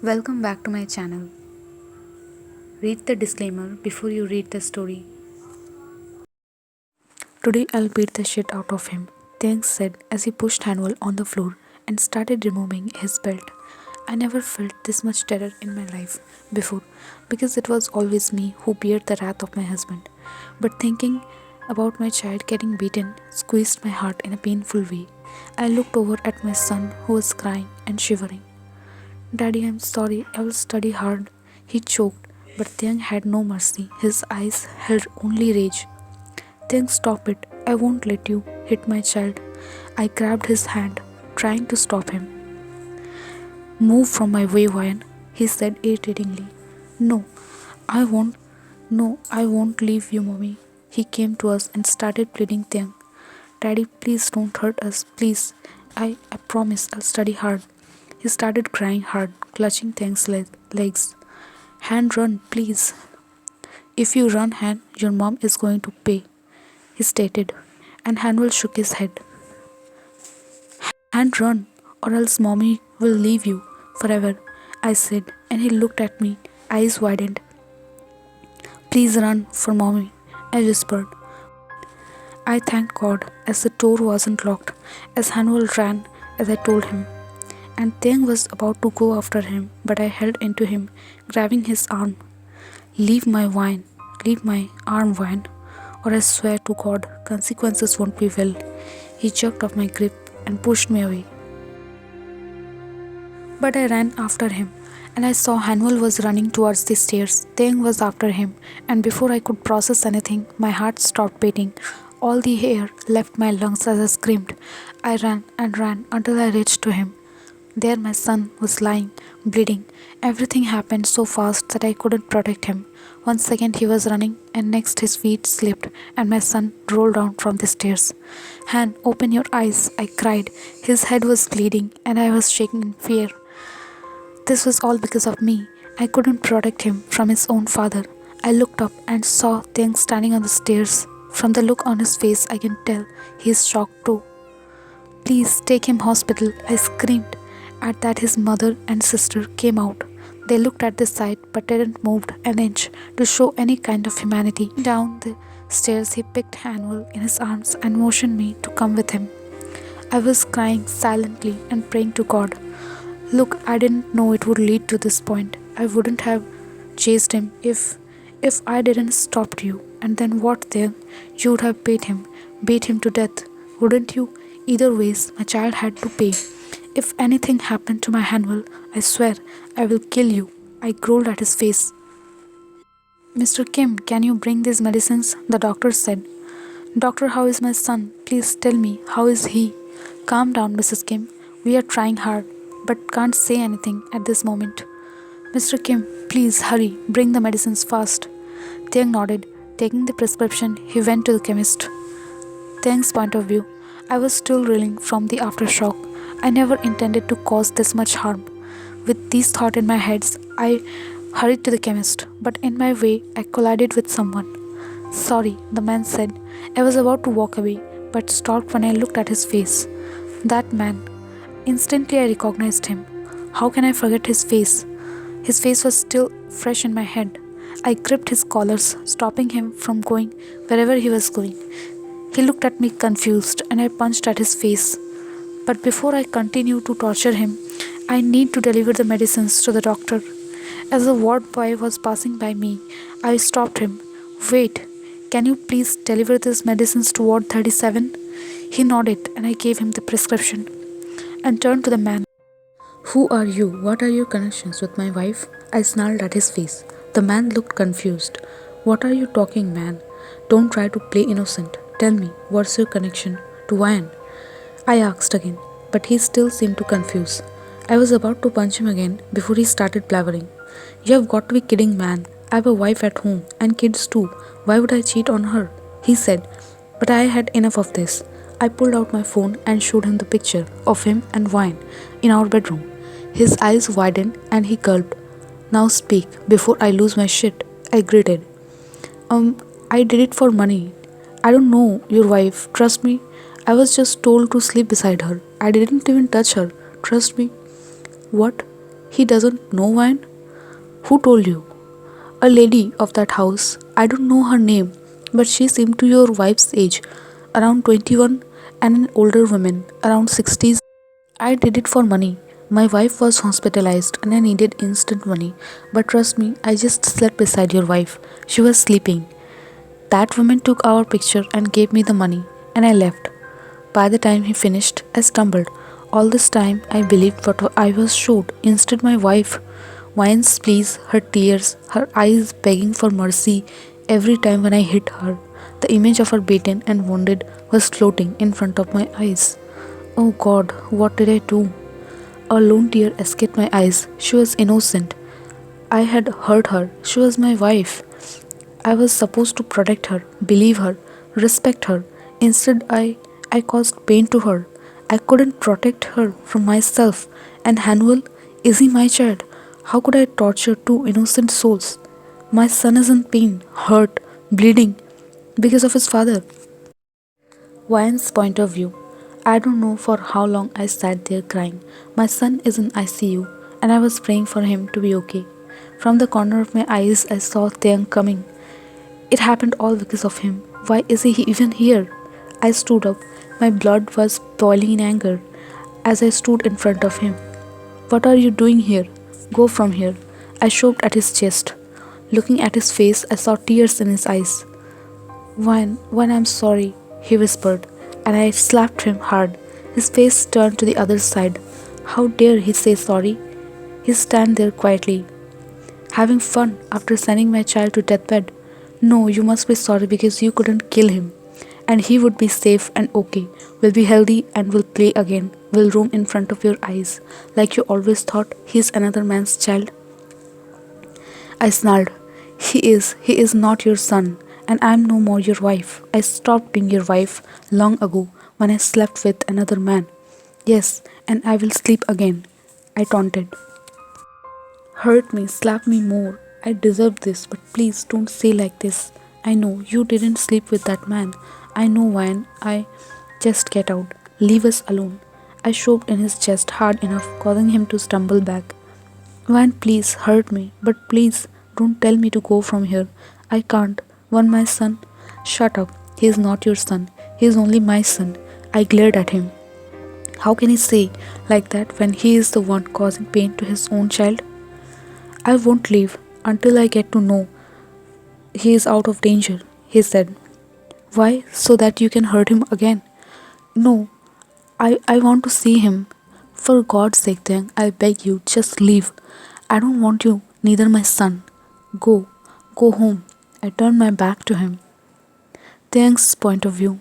Welcome back to my channel. Read the disclaimer before you read the story. Today I'll beat the shit out of him, Thanks said as he pushed Hanuel on the floor and started removing his belt. I never felt this much terror in my life before because it was always me who beard the wrath of my husband. But thinking about my child getting beaten squeezed my heart in a painful way. I looked over at my son who was crying and shivering. Daddy, I'm sorry, I will study hard. He choked, but Tyang had no mercy. His eyes held only rage. Tyang, stop it. I won't let you hit my child. I grabbed his hand, trying to stop him. Move from my way, Ryan, he said irritatingly. No, I won't. No, I won't leave you, mommy. He came to us and started pleading Tyang. Daddy, please don't hurt us, please. I promise I'll study hard. He started crying hard, clutching Tyang's legs. Hand, run, please. If you run, Han, your mom is going to pay, he stated, and Hanuel shook his head. Han, run, or else mommy will leave you forever, I said, and he looked at me, eyes widened. Please run for mommy, I whispered. I thanked God as the door wasn't locked, as Hanuel ran as I told him. And Tyang was about to go after him, but I held into him, grabbing his arm. Leave my arm, Wine, or I swear to God, consequences won't be well. He jerked off my grip and pushed me away. But I ran after him, and I saw Hanuel was running towards the stairs. Tyang was after him, and before I could process anything, my heart stopped beating. All the air left my lungs as I screamed. I ran and ran until I reached to him. There my son was lying, bleeding. Everything happened so fast that I couldn't protect him. 1 second he was running, and next his feet slipped, and my son rolled down from the stairs. Han, open your eyes, I cried. His head was bleeding, and I was shaking in fear. This was all because of me. I couldn't protect him from his own father. I looked up and saw Tyang standing on the stairs. From the look on his face, I can tell he is shocked too. Please take him hospital, I screamed. At that his mother and sister came out. They looked at the sight but didn't move an inch to show any kind of humanity. Down the stairs he picked Hanuel in his arms and motioned me to come with him. I was crying silently and praying to God. Look, I didn't know it would lead to this point. I wouldn't have chased him if I didn't stop you. And then what then? You would have beat him to death, wouldn't you? Either ways, my child had to pay. If anything happened to my Hanuel, I swear I will kill you. I growled at his face. Mr. Kim, can you bring these medicines? The doctor said. Doctor, how is my son? Please tell me, how is he? Calm down, Mrs. Kim. We are trying hard, but can't say anything at this moment. Mr. Kim, please hurry, bring the medicines fast. Tyang nodded. Taking the prescription, he went to the chemist. Tyang's point of view, I was still reeling from the aftershock. I never intended to cause this much harm. With these thoughts in my head, I hurried to the chemist, but in my way, I collided with someone. Sorry, the man said. I was about to walk away, but stopped when I looked at his face. That man. Instantly, I recognized him. How can I forget his face? His face was still fresh in my head. I gripped his collars, stopping him from going wherever he was going. He looked at me confused, and I punched at his face. But before I continue to torture him, I need to deliver the medicines to the doctor. As the ward boy was passing by me, I stopped him. Wait, can you please deliver these medicines to Ward 37? He nodded and I gave him the prescription and turned to the man. Who are you? What are your connections with my wife? I snarled at his face. The man looked confused. What are you talking, man? Don't try to play innocent. Tell me, what's your connection to Ryan? I asked again, but he still seemed to confuse. I was about to punch him again before he started blabbering. You have got to be kidding, man. I have a wife at home and kids too. Why would I cheat on her? He said, but I had enough of this. I pulled out my phone and showed him the picture of him and Ryan in our bedroom. His eyes widened and he gulped. Now speak before I lose my shit, I gritted. I did it for money. I don't know your wife, trust me. I was just told to sleep beside her. I didn't even touch her, trust me. What? He doesn't know wine? Who told you? A lady of that house. I don't know her name, but she seemed to your wife's age, around 21, and an older woman, around 60s. I did it for money. My wife was hospitalized and I needed instant money. But trust me, I just slept beside your wife. She was sleeping. That woman took our picture and gave me the money, and I left. By the time he finished, I stumbled. All this time, I believed what I was showed. Instead, my wife whines, please, her tears, her eyes begging for mercy every time when I hit her. The image of her beaten and wounded was floating in front of my eyes. Oh God, what did I do? A lone tear escaped my eyes. She was innocent. I had hurt her. She was my wife. I was supposed to protect her, believe her, respect her. Instead, I caused pain to her. I couldn't protect her from myself. And Hanuel, is he my child? How could I torture two innocent souls? My son is in pain, hurt, bleeding because of his father. Ryan's point of view. I don't know for how long I sat there crying. My son is in ICU and I was praying for him to be okay. From the corner of my eyes, I saw Taeyang coming. It happened all because of him. Why is he even here? I stood up. My blood was boiling in anger as I stood in front of him. What are you doing here? Go from here. I shoved at his chest. Looking at his face, I saw tears in his eyes. When I'm sorry, he whispered, and I slapped him hard. His face turned to the other side. How dare he say sorry? He stand there quietly, having fun after sending my child to deathbed. No, you must be sorry because you couldn't kill him. And he would be safe and okay, will be healthy and will play again, will roam in front of your eyes, like you always thought he's another man's child. I snarled, he is not your son, and I'm no more your wife. I stopped being your wife long ago when I slept with another man. Yes, and I will sleep again, I taunted. Hurt me, slap me more. I deserve this, but please don't say like this. I know you didn't sleep with that man. I know when I just get out. Leave us alone. I shoved in his chest hard enough, causing him to stumble back. Van, please hurt me, but please don't tell me to go from here. I can't. One, my son. Shut up. He is not your son. He is only my son. I glared at him. How can he say like that when he is the one causing pain to his own child? I won't leave until I get to know he is out of danger, he said. Why? So that you can hurt him again. No, I want to see him. For God's sake, then, I beg you, just leave. I don't want you, neither my son. Go, go home. I turned my back to him. Thanks, point of view.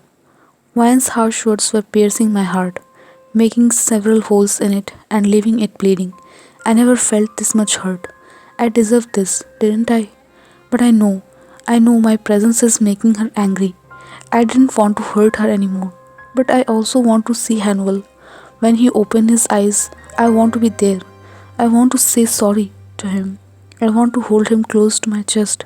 Ryan's harsh words were piercing my heart, making several holes in it and leaving it bleeding. I never felt this much hurt. I deserved this, didn't I? But I know my presence is making her angry. I didn't want to hurt her anymore. But I also want to see Hanuel. When he opened his eyes, I want to be there. I want to say sorry to him. I want to hold him close to my chest.